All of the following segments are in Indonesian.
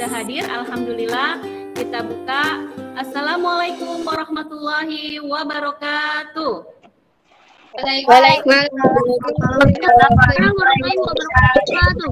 sudah hadir, alhamdulillah. Kita buka. Assalamualaikum warahmatullahi wabarakatuh. Waalaikumsalam warahmatullahi wabarakatuh.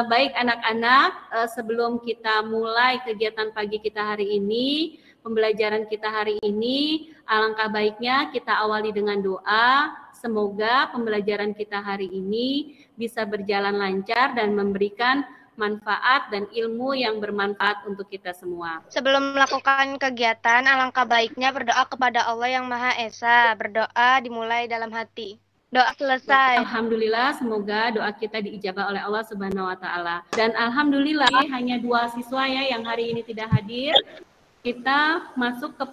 Baik anak-anak, sebelum kita mulai kegiatan pagi kita hari ini, pembelajaran kita hari ini, alangkah baiknya kita awali dengan doa. Semoga pembelajaran kita hari ini bisa berjalan lancar dan memberikan manfaat dan ilmu yang bermanfaat untuk kita semua. Sebelum melakukan kegiatan, alangkah baiknya berdoa kepada Allah yang Maha Esa. Berdoa dimulai dalam hati. Doa selesai. Alhamdulillah, semoga doa kita diijabah oleh Allah Subhanahu wa taala. Dan alhamdulillah hanya 2 siswa ya yang hari ini tidak hadir. Kita masuk ke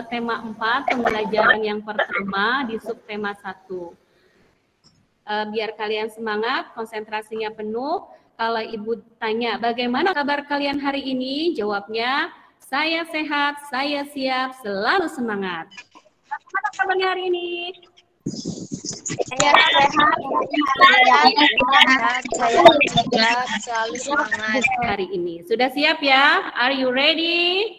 tema 4, pembelajaran yang pertama di subtema 1. Biar kalian semangat, konsentrasinya penuh. Kalau ibu tanya, bagaimana kabar kalian hari ini? Jawabnya, saya sehat, saya siap, selalu semangat. Bagaimana kabarnya hari ini? Saya sehat, saya siap, selalu semangat. Hari ini sudah siap ya? Are you ready?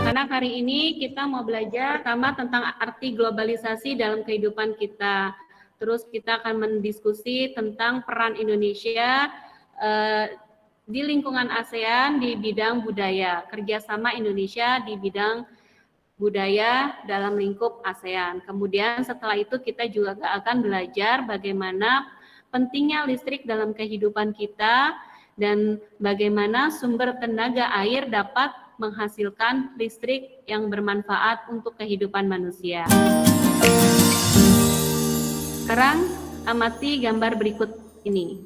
Karena hari ini kita mau belajar pertama tentang arti globalisasi dalam kehidupan kita. Terus kita akan mendiskusi tentang peran Indonesia di lingkungan ASEAN di bidang budaya, kerjasama Indonesia di bidang budaya dalam lingkup ASEAN. Kemudian setelah itu kita juga akan belajar bagaimana pentingnya listrik dalam kehidupan kita dan bagaimana sumber tenaga air dapat menghasilkan listrik yang bermanfaat untuk kehidupan manusia. Sekarang amati gambar berikut ini.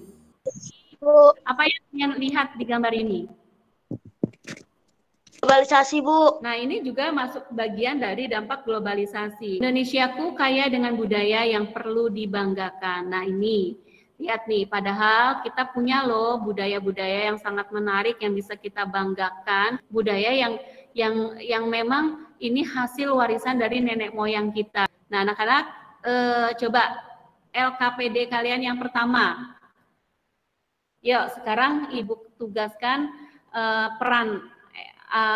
Bu, apa yang kalian lihat di gambar ini? globalisasi, Bu. Nah, ini juga masuk bagian dari dampak globalisasi. Indonesiaku kaya dengan budaya yang perlu dibanggakan. Nah, ini lihat nih, padahal kita punya loh budaya-budaya yang sangat menarik yang bisa kita banggakan, budaya yang memang ini hasil warisan dari nenek moyang kita. Nah, anak-anak coba LKPD kalian yang pertama. Yuk, sekarang Ibu tugaskan peran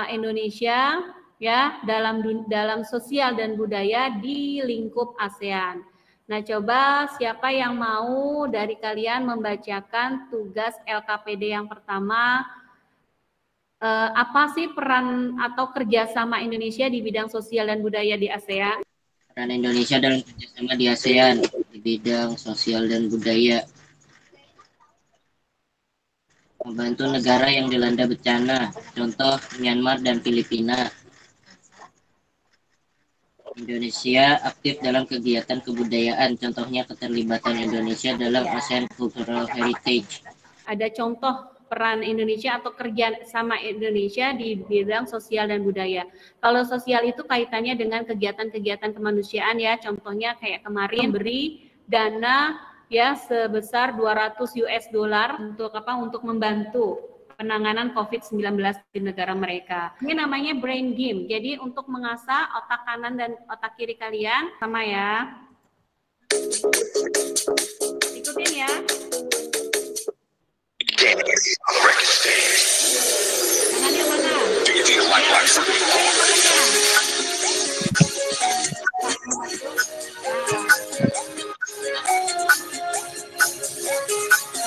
Indonesia ya dalam sosial dan budaya di lingkup ASEAN. Nah, coba siapa yang mau dari kalian membacakan tugas LKPD yang pertama? Apa sih peran atau kerjasama Indonesia di bidang sosial dan budaya di ASEAN? Peran Indonesia dalam kerjasama di ASEAN di bidang sosial dan budaya. Membantu negara yang dilanda bencana, contoh Myanmar dan Filipina. Indonesia aktif dalam kegiatan kebudayaan, contohnya keterlibatan Indonesia dalam ASEAN Cultural Heritage. Ada contoh peran Indonesia atau kerja sama Indonesia di bidang sosial dan budaya. Kalau sosial itu kaitannya dengan kegiatan-kegiatan kemanusiaan ya, contohnya kayak kemarin beri dana ya sebesar 200 US dollar untuk apa? Untuk membantu penanganan COVID-19 di negara mereka. Ini namanya brain game. Jadi untuk mengasah otak kanan dan otak kiri kalian sama ya. Ikutin ya. Tangannya mana?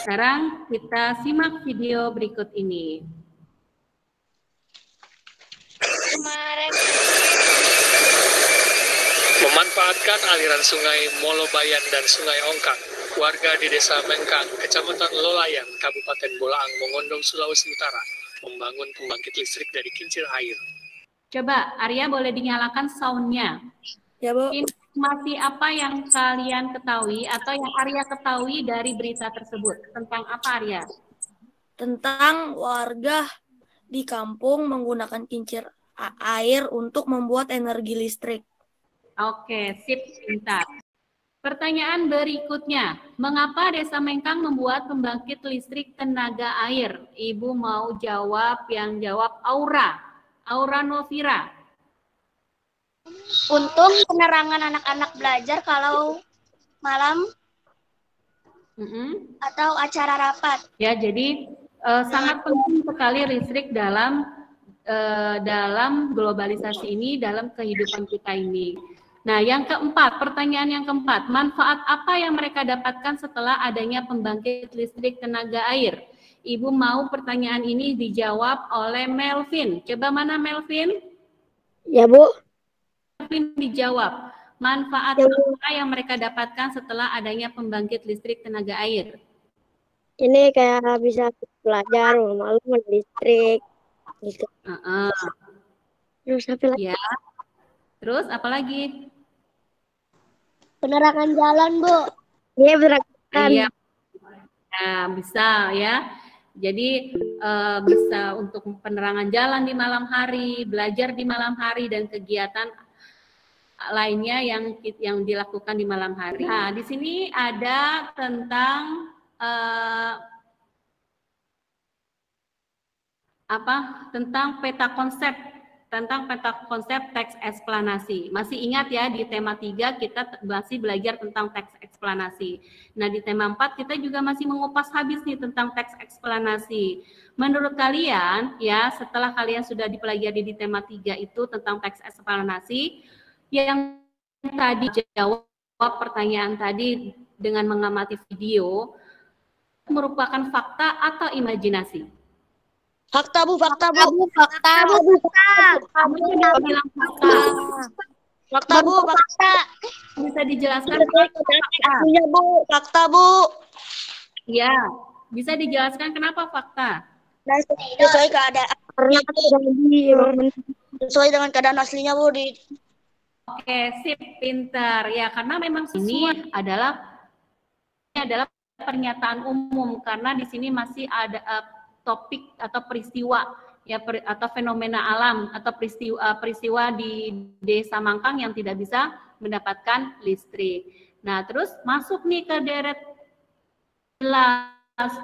Sekarang kita simak video berikut ini. Memanfaatkan aliran sungai Molobayan dan sungai Ongkang, warga di desa Mengkang, kecamatan Lolayan, Kabupaten Bolaang, Mongondo, Sulawesi Utara, membangun pembangkit listrik dari kincir air. Coba Arya boleh dinyalakan soundnya. Ya, Bu. Informasi apa yang kalian ketahui atau yang Arya ketahui dari berita tersebut? Tentang apa, Arya? Tentang warga di kampung menggunakan kincir air untuk membuat energi listrik. Oke, sip, pintar. Pertanyaan berikutnya, mengapa Desa Mengkang membuat pembangkit listrik tenaga air? Ibu mau jawab, yang jawab Aura Novira. Untuk penerangan anak-anak belajar kalau malam atau acara rapat. Ya, jadi sangat penting sekali listrik dalam globalisasi ini, dalam kehidupan kita ini. Nah, yang keempat, pertanyaan yang keempat, manfaat apa yang mereka dapatkan setelah adanya pembangkit listrik tenaga air? Ibu mau pertanyaan ini dijawab oleh Melvin. Coba mana Melvin? Ya, Bu. Melvin dijawab. Manfaat apa yang mereka dapatkan setelah adanya pembangkit listrik tenaga air? Ini kayak bisa belajar malam listrik gitu. Terus apa lagi? Ya. Terus apa lagi? Penerangan jalan, Bu. Iya, penerangan. Iya. Nah, bisa ya. Jadi bisa untuk penerangan jalan di malam hari, belajar di malam hari, dan kegiatan lainnya yang dilakukan di malam hari. Nah, di sini ada tentang tentang peta konsep teks eksplanasi. Masih ingat ya, di tema 3 kita masih belajar tentang teks eksplanasi. Nah, di tema 4 kita juga masih mengupas habis nih tentang teks eksplanasi. Menurut kalian ya, setelah kalian sudah dipelajari di tema 3 itu tentang teks eksplanasi, yang tadi jawab pertanyaan tadi dengan mengamati video merupakan fakta atau imajinasi? Fakta, Bu. Fakta, Bu. Fakta, Bu. Kamu sudah bilang fakta. Fakta, Bu. Fakta. Bisa dijelaskan? Iya, Bu. Fakta, Bu. Ya, bisa dijelaskan kenapa fakta? Sesuai keadaan. Sesuai dengan keadaan aslinya, Bu. Oke, sip, pintar. Ya, karena memang ini adalah pernyataan umum, karena di sini masih ada topik atau peristiwa ya, atau fenomena alam atau peristiwa di Desa Mangkang yang tidak bisa mendapatkan listrik. Nah, terus masuk nih ke deret jelas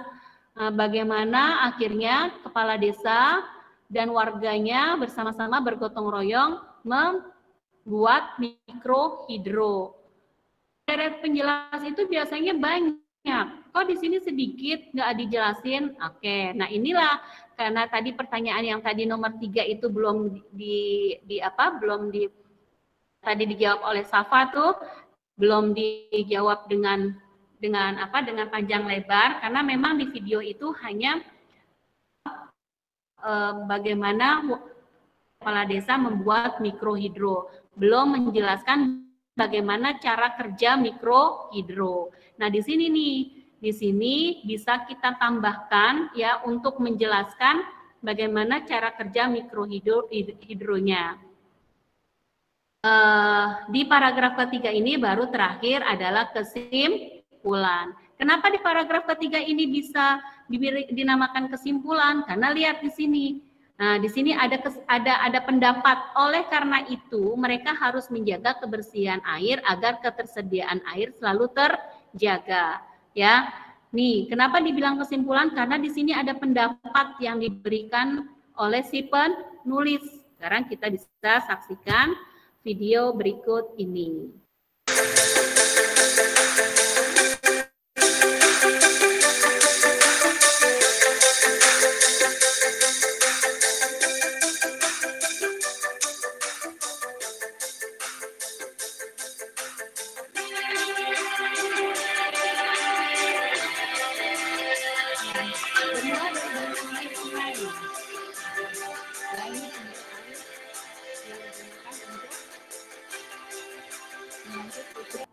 bagaimana akhirnya kepala desa dan warganya bersama-sama bergotong royong membuat mikrohidro. Deret penjelas itu biasanya banyak. Kok di sini sedikit nggak dijelasin? Oke, nah inilah karena tadi pertanyaan yang tadi nomor 3 itu belum tadi dijawab oleh Safa tuh, belum dijawab dengan panjang lebar, karena memang di video itu hanya bagaimana kepala desa membuat mikrohidro, belum menjelaskan bagaimana cara kerja mikrohidro. Nah, di sini bisa kita tambahkan ya untuk menjelaskan bagaimana cara kerja mikrohidronya. Di paragraf ketiga ini baru terakhir adalah kesimpulan. Kenapa di paragraf ketiga ini bisa dinamakan kesimpulan? Karena lihat di sini. Nah, di sini ada pendapat. Oleh karena itu, mereka harus menjaga kebersihan air agar ketersediaan air selalu terjaga. Ya, nih, kenapa dibilang kesimpulan? Karena di sini ada pendapat yang diberikan oleh si penulis. Sekarang kita bisa saksikan video berikut ini.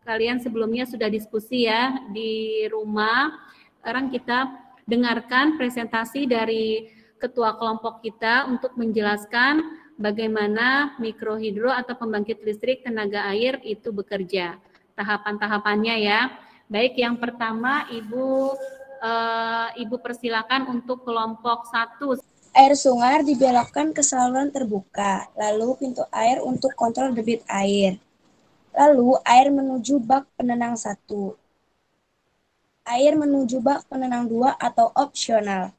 Kalian sebelumnya sudah diskusi ya di rumah. Sekarang kita dengarkan presentasi dari ketua kelompok kita untuk menjelaskan bagaimana mikrohidro atau pembangkit listrik tenaga air itu bekerja. Tahapan-tahapannya ya. Baik, yang pertama Ibu persilakan untuk kelompok 1. Air sungai dibelokkan ke saluran terbuka, lalu pintu air untuk kontrol debit air. Lalu air menuju bak penenang 1. Air menuju bak penenang 2 atau opsional.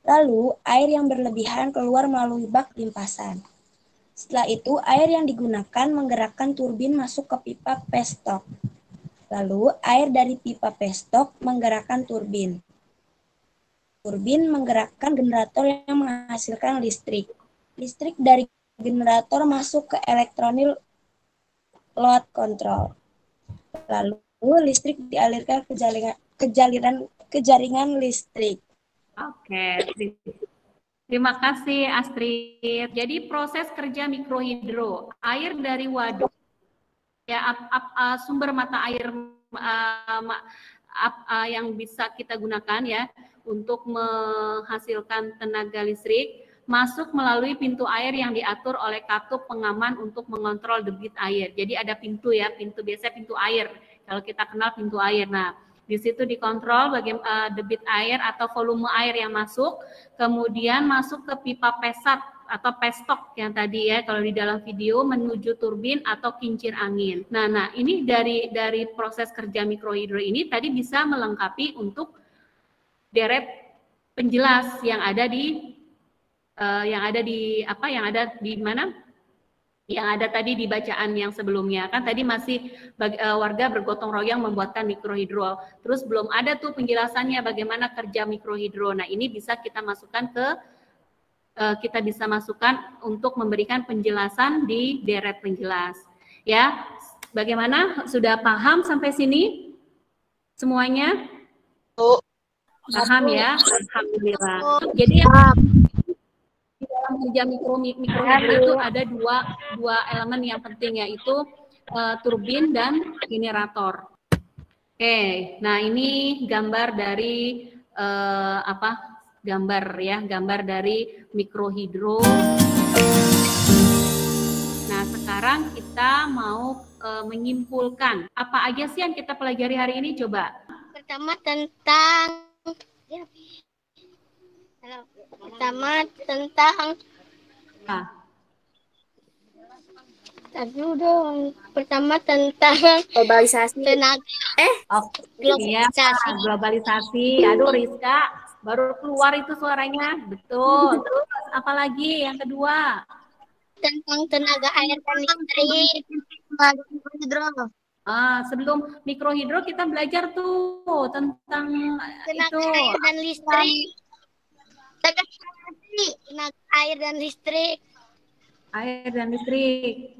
Lalu air yang berlebihan keluar melalui bak limpasan. Setelah itu, air yang digunakan menggerakkan turbin masuk ke pipa pestok. Lalu, air dari pipa pestok menggerakkan turbin. Turbin menggerakkan generator yang menghasilkan listrik. Listrik dari generator masuk ke elektronik load control. Lalu, listrik dialirkan ke jaringan listrik. Oke. Terima kasih Astrid. Jadi proses kerja mikrohidro, air dari waduk, ya sumber mata air yang bisa kita gunakan ya untuk menghasilkan tenaga listrik masuk melalui pintu air yang diatur oleh katup pengaman untuk mengontrol debit air. Jadi ada pintu ya, biasanya pintu air. Kalau kita kenal pintu air. Nah, di situ dikontrol bagaimana debit air atau volume air yang masuk, kemudian masuk ke pipa pesat atau pestok yang tadi ya kalau di dalam video menuju turbin atau kincir angin. Nah ini dari proses kerja mikrohidro ini tadi bisa melengkapi untuk deret penjelas yang ada di mana? Yang ada tadi di bacaan yang sebelumnya. Kan tadi masih warga bergotong royong membuatkan mikrohidro. Terus belum ada tuh penjelasannya bagaimana kerja mikrohidro. Nah, ini bisa kita masukkan untuk memberikan penjelasan di deret penjelas. Ya. Bagaimana? Sudah paham sampai sini? Semuanya? Paham ya? Alhamdulillah. Jadi dalam kerja mikrohidro itu ada dua elemen yang penting, yaitu turbin dan generator. Oke, nah ini gambar dari gambar dari mikrohidro. Nah, sekarang kita mau menyimpulkan apa aja sih yang kita pelajari hari ini, coba. Pertama tentang Pertama tentang globalisasi. Globalisasi. Aduh, Rizka, baru keluar itu suaranya. Betul. Terus apalagi yang kedua? Tentang tenaga air dan listrik. Sebelum mikrohidro kita belajar tuh tentang tenaga itu. Air dan listrik. Tenaga air dan listrik. Air dan listrik.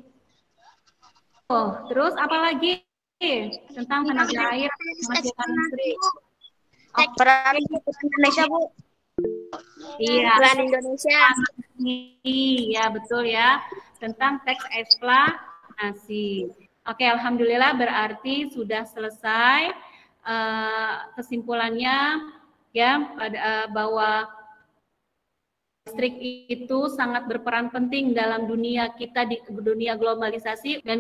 Terus apa lagi tentang tenaga air menghasilkan listrik? Peran Indonesia, Bu. Iya. Peran Indonesia. Iya, betul ya. Tentang teks eksplanasi. Oke, alhamdulillah berarti sudah selesai kesimpulannya ya bahwa listrik itu sangat berperan penting dalam dunia kita di dunia globalisasi dan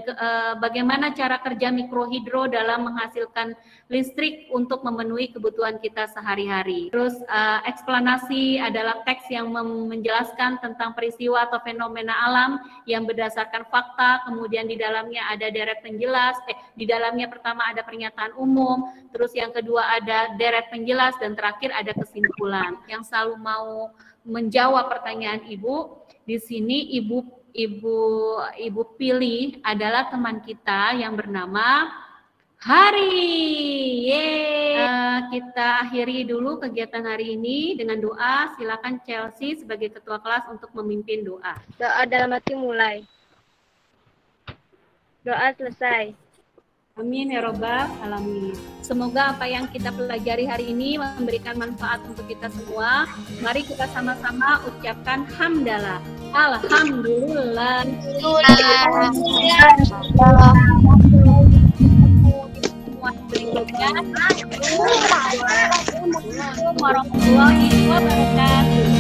bagaimana cara kerja mikrohidro dalam menghasilkan listrik untuk memenuhi kebutuhan kita sehari-hari. Terus eksplanasi adalah teks yang menjelaskan tentang peristiwa atau fenomena alam yang berdasarkan fakta, kemudian di dalamnya ada deret penjelas, di dalamnya pertama ada pernyataan umum, terus yang kedua ada deret penjelas dan terakhir ada kesimpulan. Yang selalu mau menjawab pertanyaan Ibu, di sini Ibu pilih adalah teman kita yang bernama Hari. Kita akhiri dulu kegiatan hari ini dengan doa. Silakan Chelsea sebagai ketua kelas untuk memimpin doa. Doa dalam hati mulai. Doa selesai. Amin ya robbal alamin. Semoga apa yang kita pelajari hari ini memberikan manfaat untuk kita semua. Mari kita sama-sama ucapkan hamdalah. Alhamdulillah. Berikutnya. Assalamualaikum warahmatullahi wabarakatuh.